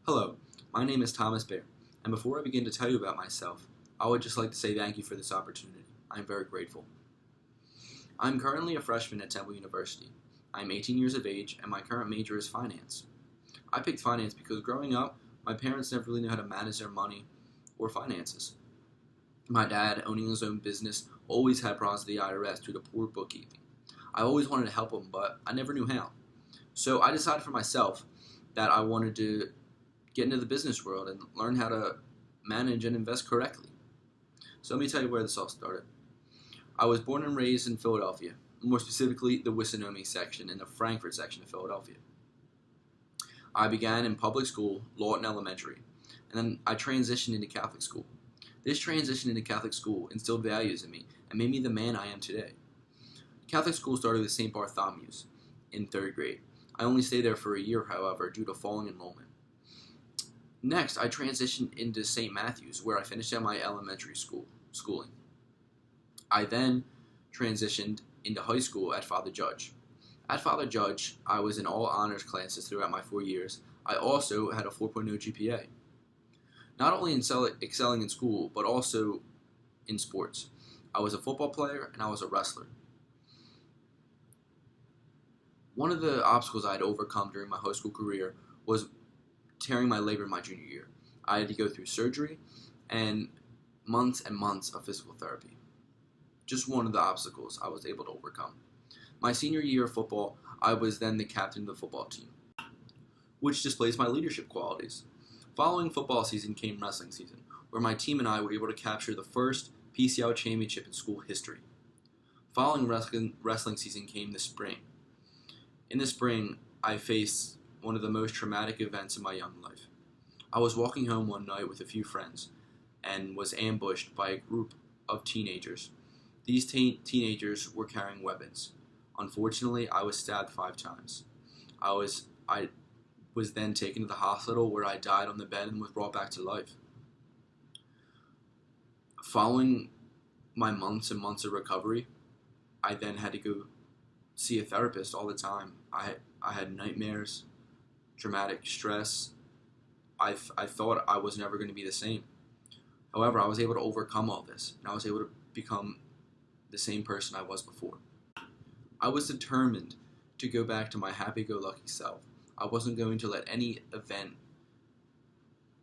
Hello, my name is Thomas Bear, and before I begin to tell you about myself, I would just like to say thank you for this opportunity. I am very grateful. I'm currently a freshman at Temple University. I am 18 years of age, and my current major is finance. I picked finance because growing up, my parents never really knew how to manage their money or finances. My dad, owning his own business, always had problems with the IRS due to poor bookkeeping. I always wanted to help him, but I never knew how. So I decided for myself that I wanted to get into the business world and learn how to manage and invest correctly. So let me tell you where this all started. I was born and raised in Philadelphia, more specifically the Wissinoming section and the Frankfurt section of Philadelphia. I began in public school, Lawton Elementary, and then I transitioned into Catholic school. This transition into Catholic school instilled values in me and made me the man I am today. Catholic school started with St. Bartholomew's in 3rd grade. I only stayed there for a year, however, due to falling enrollment. Next, I transitioned into St. Matthew's, where I finished out my elementary schooling. I then transitioned into high school at Father Judge. At Father Judge, I was in all honors classes throughout my 4 years. I also had a 4.0 GPA. Not only excelling in school, but also in sports. I was a football player and I was a wrestler. One of the obstacles I had overcome during my high school career was tearing my labrum my junior year. I had to go through surgery and months of physical therapy. Just one of the obstacles I was able to overcome. My senior year of football, I was then the captain of the football team, which displays my leadership qualities. Following football season came wrestling season, where my team and I were able to capture the first PCL championship in school history. Following wrestling season came the spring. In the spring, I faced one of the most traumatic events in my young life. I was walking home one night with a few friends and was ambushed by a group of teenagers. These teenagers were carrying weapons. Unfortunately, I was stabbed 5 times. I was then taken to the hospital where I died on the bed and was brought back to life. Following my months and months of recovery, I then had to go see a therapist all the time. I had nightmares, traumatic stress. I thought I was never going to be the same. However, I was able to overcome all this, and I was able to become the same person I was before. I was determined to go back to my happy-go-lucky self. I wasn't going to let any event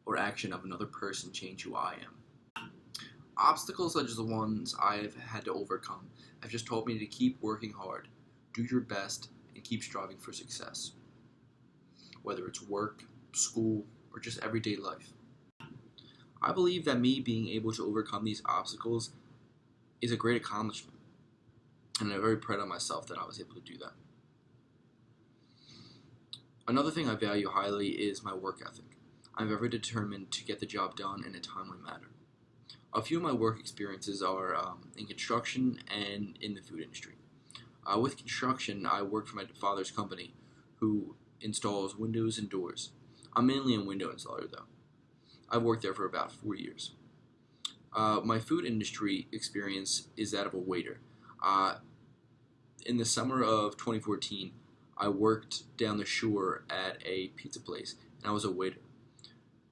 or action of another person change who I am. Obstacles such as the ones I've had to overcome have just taught me to keep working hard, do your best, and keep striving for success. Whether it's work, school, or just everyday life. I believe that me being able to overcome these obstacles is a great accomplishment, and I'm very proud of myself that I was able to do that. Another thing I value highly is my work ethic. I'm very determined to get the job done in a timely manner. A few of my work experiences are in construction and in the food industry. With construction, I work for my father's company, who installs windows and doors. I'm mainly a window installer, though. I've worked there for about 4 years. My food industry experience is that of a waiter. In the summer of 2014, I worked down the shore at a pizza place, and I was a waiter.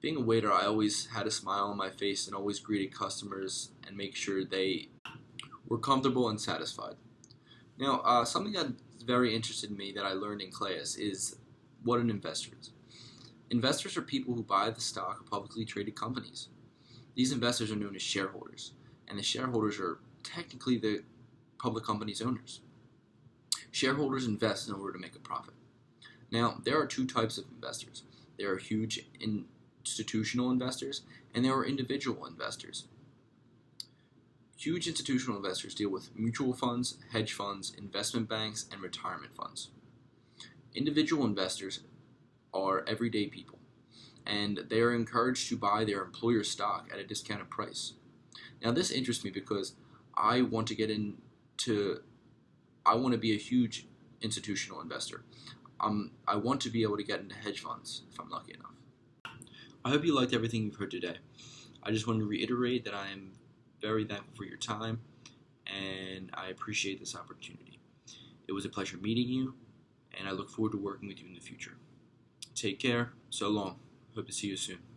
Being a waiter, I always had a smile on my face and always greeted customers and make sure they were comfortable and satisfied. Now, something that's very interested in me that I learned in class is what an investor is. Investors are people who buy the stock of publicly traded companies. These investors are known as shareholders, and the shareholders are technically the public company's owners. Shareholders invest in order to make a profit. Now, there are 2 types of investors. There are huge institutional investors, and there are individual investors. Huge institutional investors deal with mutual funds, hedge funds, investment banks, and retirement funds. Individual investors are everyday people, and they are encouraged to buy their employer's stock at a discounted price. Now, this interests me because I want to be a huge institutional investor. I want to be able to get into hedge funds if I'm lucky enough. I hope you liked everything you've heard today. I just want to reiterate that I am very thankful for your time, and I appreciate this opportunity. It was a pleasure meeting you, and I look forward to working with you in the future. Take care. So long. Hope to see you soon.